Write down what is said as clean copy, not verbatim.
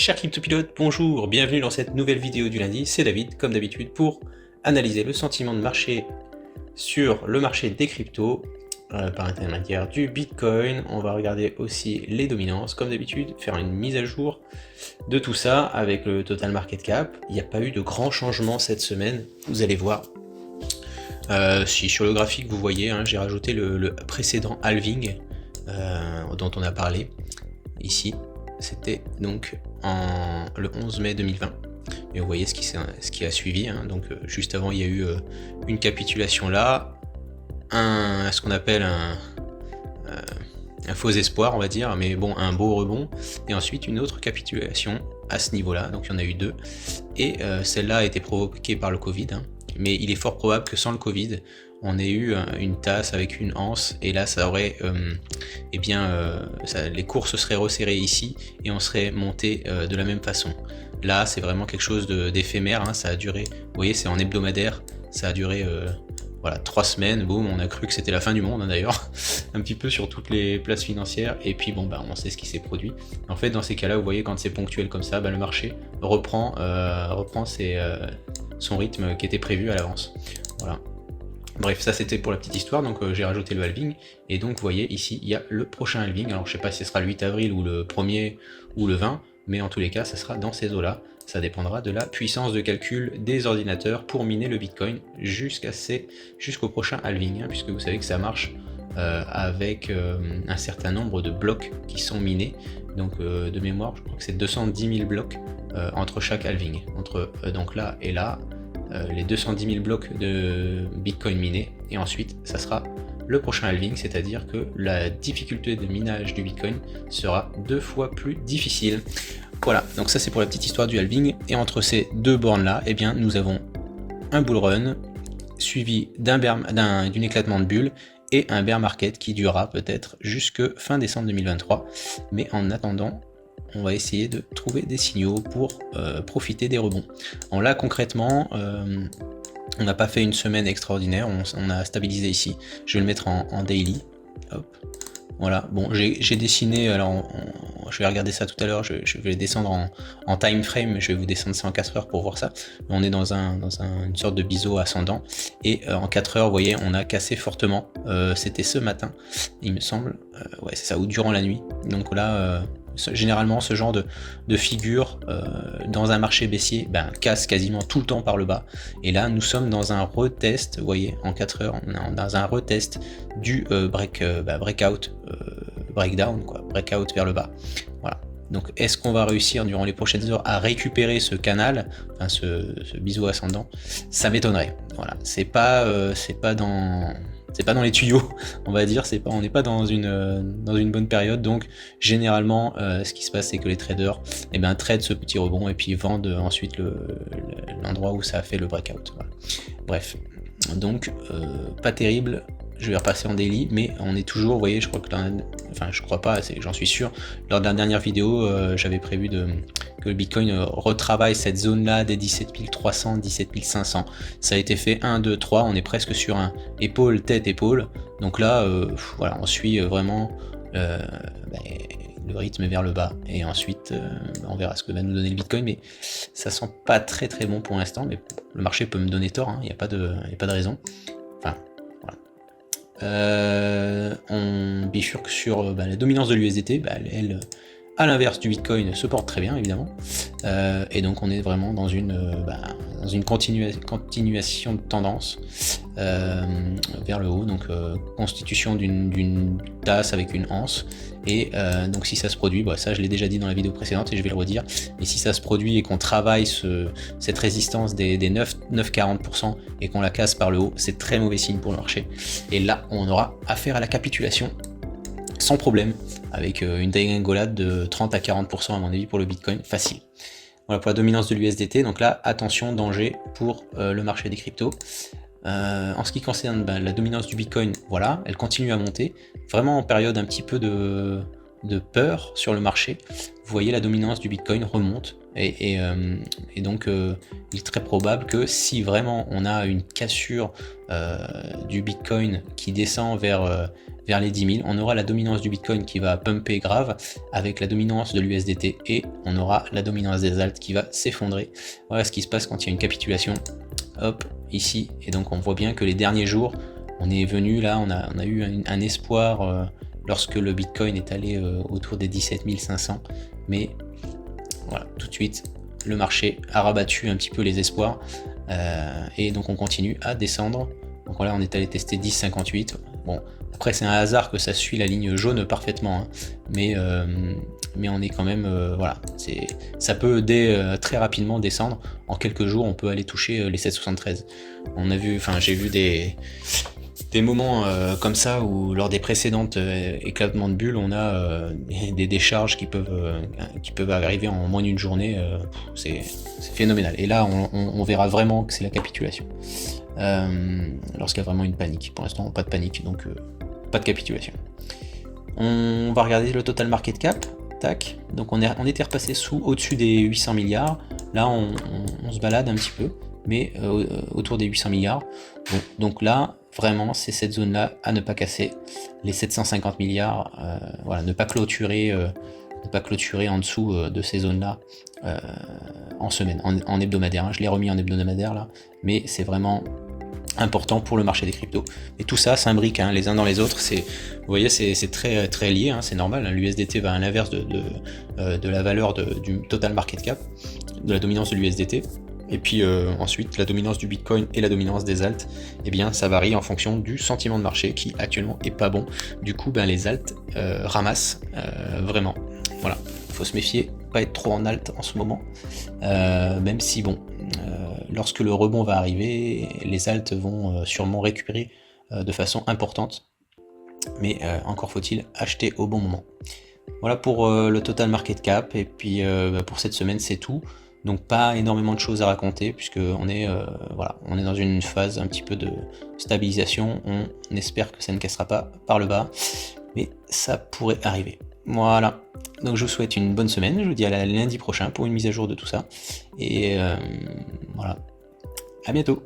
Chers cryptopilotes, bonjour, bienvenue dans cette nouvelle vidéo du lundi, c'est David, comme d'habitude, pour analyser le sentiment de marché sur le marché des cryptos par intermédiaire du Bitcoin. On va regarder aussi les dominances, comme d'habitude, faire une mise à jour de tout ça avec le total market cap. Il n'y a pas eu de grands changements cette semaine, vous allez voir. Si sur le graphique vous voyez, j'ai rajouté le précédent halving dont on a parlé ici. C'était donc le 11 mai 2020. Et vous voyez ce qui a suivi. Donc juste avant, il y a eu une capitulation là, ce qu'on appelle un faux espoir, on va dire, mais bon, un beau rebond. Et ensuite, une autre capitulation à ce niveau-là. Donc il y en a eu deux. Et celle-là a été provoquée par le Covid. Mais il est fort probable que sans le Covid, on ait eu une tasse avec une anse, et là ça aurait, les cours se seraient resserrés ici, et on serait monté de la même façon. Là c'est vraiment quelque chose d'éphémère, ça a duré, vous voyez c'est en hebdomadaire, ça a duré 3 semaines, boum, on a cru que c'était la fin du monde d'ailleurs, un petit peu sur toutes les places financières, et puis on sait ce qui s'est produit. En fait dans ces cas-là, vous voyez quand c'est ponctuel comme ça, le marché reprend son rythme qui était prévu à l'avance. Voilà. Bref, ça c'était pour la petite histoire, donc j'ai rajouté le halving, et donc vous voyez ici il y a le prochain halving. Alors je sais pas si ce sera le 8 avril ou le 1er ou le 20, mais en tous les cas ça sera dans ces eaux-là. Ça dépendra de la puissance de calcul des ordinateurs pour miner le Bitcoin jusqu'au prochain halving, puisque vous savez que ça marche avec un certain nombre de blocs qui sont minés. Donc de mémoire, je crois que c'est 210 000 blocs entre chaque halving, entre donc là et là. Les 210 000 blocs de Bitcoin minés, et ensuite ça sera le prochain halving, c'est-à-dire que la difficulté de minage du Bitcoin sera 2 fois plus difficile. Voilà, donc ça c'est pour la petite histoire du halving, et entre ces deux bornes là, nous avons un bull run suivi d'un éclatement de bulle et un bear market qui durera peut-être jusque fin décembre 2023, mais en attendant on va essayer de trouver des signaux pour profiter des rebonds. Alors là concrètement, on n'a pas fait une semaine extraordinaire, on a stabilisé ici. Je vais le mettre en daily. Hop. Voilà, bon, j'ai dessiné, alors je vais regarder ça tout à l'heure, je vais descendre en time frame, je vais vous descendre ça en 4 heures pour voir ça. On est dans une sorte de biseau ascendant, et en 4 heures, vous voyez, on a cassé fortement. C'était ce matin, il me semble, ouais c'est ça, ou durant la nuit. Donc là, généralement ce genre de figure dans un marché baissier casse quasiment tout le temps par le bas, et là nous sommes dans un retest, vous voyez, en 4 heures on est dans un retest du breakout, breakdown quoi, breakout vers le bas. Voilà, donc est-ce qu'on va réussir durant les prochaines heures à récupérer ce canal, ce biseau ascendant? Ça m'étonnerait. Voilà, c'est pas dans les tuyaux, on va dire, on n'est pas dans une bonne période. Donc généralement ce qui se passe, c'est que les traders tradent ce petit rebond et puis vendent ensuite l'endroit où ça a fait le breakout. Voilà. Bref, donc pas terrible. Je vais repasser en daily, mais on est toujours, vous voyez, je crois que je crois pas, j'en suis sûr, lors de la dernière vidéo, j'avais prévu que le Bitcoin retravaille cette zone-là des 17 300, 17 500. Ça a été fait 1, 2, 3, on est presque sur un épaule, tête, épaule. Donc là, voilà, on suit vraiment le rythme vers le bas, et ensuite on verra ce que va nous donner le Bitcoin, mais ça sent pas très très bon pour l'instant, mais le marché peut me donner tort, il n'y a pas de raison. Enfin, on bifurque sur la dominance de l'USDT, elle à l'inverse du Bitcoin se porte très bien évidemment, et donc on est vraiment dans une continuation de tendance vers le haut, donc constitution d'une tasse avec une anse, et donc si ça se produit, ça je l'ai déjà dit dans la vidéo précédente et je vais le redire, mais si ça se produit et qu'on travaille cette résistance des 9,40% et qu'on la casse par le haut, c'est très mauvais signe pour le marché, et là on aura affaire à la capitulation sans problème, avec une dégringolade de 30 à 40% à mon avis pour le Bitcoin, facile. Voilà pour la dominance de l'USDT, donc là, attention, danger pour le marché des cryptos. En ce qui concerne la dominance du Bitcoin, voilà, elle continue à monter, vraiment en période un petit peu de peur sur le marché. Vous voyez, la dominance du Bitcoin remonte, et donc il est très probable que si vraiment on a une cassure du Bitcoin qui descend vers vers les 10 000. On aura la dominance du Bitcoin qui va pumper grave avec la dominance de l'USDT et on aura la dominance des alts qui va s'effondrer. Voilà ce qui se passe quand il y a une capitulation. Hop, ici. Et donc on voit bien que les derniers jours, on est venu là, on a eu un espoir lorsque le Bitcoin est allé autour des 17 500. Mais voilà, tout de suite, le marché a rabattu un petit peu les espoirs. Et donc on continue à descendre. Donc là on est allé tester 10,58. Bon, après c'est un hasard que ça suit la ligne jaune parfaitement, hein. Mais on est quand même, voilà, ça peut très rapidement descendre. En quelques jours on peut aller toucher les 7,73. On a vu, enfin j'ai vu des moments comme ça où lors des précédentes éclatements de bulles on a des décharges qui peuvent arriver en moins d'une journée. C'est phénoménal, et là on verra vraiment que c'est la capitulation lorsqu'il y a vraiment une panique. Pour l'instant pas de panique, donc pas de capitulation. On va regarder le total market cap. Tac. Donc on était repassé au-dessus des 800 milliards. Là on se balade un petit peu, mais autour des 800 milliards. Bon, donc là vraiment c'est cette zone là à ne pas casser, les 750 milliards. Voilà, ne pas clôturer en dessous de ces zones là en semaine, en hebdomadaire, hein. Je l'ai remis en hebdomadaire là, mais c'est vraiment important pour le marché des cryptos. Et tout ça s'imbrique, hein, les uns dans les autres. Vous voyez, c'est très, très lié, hein, c'est normal, hein. L'USDT va à l'inverse de la valeur du total market cap, de la dominance de l'USDT. Et puis ensuite, la dominance du Bitcoin et la dominance des alts, eh bien, ça varie en fonction du sentiment de marché qui actuellement est pas bon. Du coup, les alts ramassent vraiment. Voilà, faut se méfier, pas être trop en alt en ce moment. Même si bon, lorsque le rebond va arriver, les alts vont sûrement récupérer de façon importante. Mais encore faut-il acheter au bon moment. Voilà pour le total market cap. Et puis pour cette semaine, c'est tout. Donc pas énormément de choses à raconter, puisque on est dans une phase un petit peu de stabilisation. On espère que ça ne cassera pas par le bas, mais ça pourrait arriver. Voilà, donc je vous souhaite une bonne semaine. Je vous dis à lundi prochain pour une mise à jour de tout ça. Et voilà, à bientôt.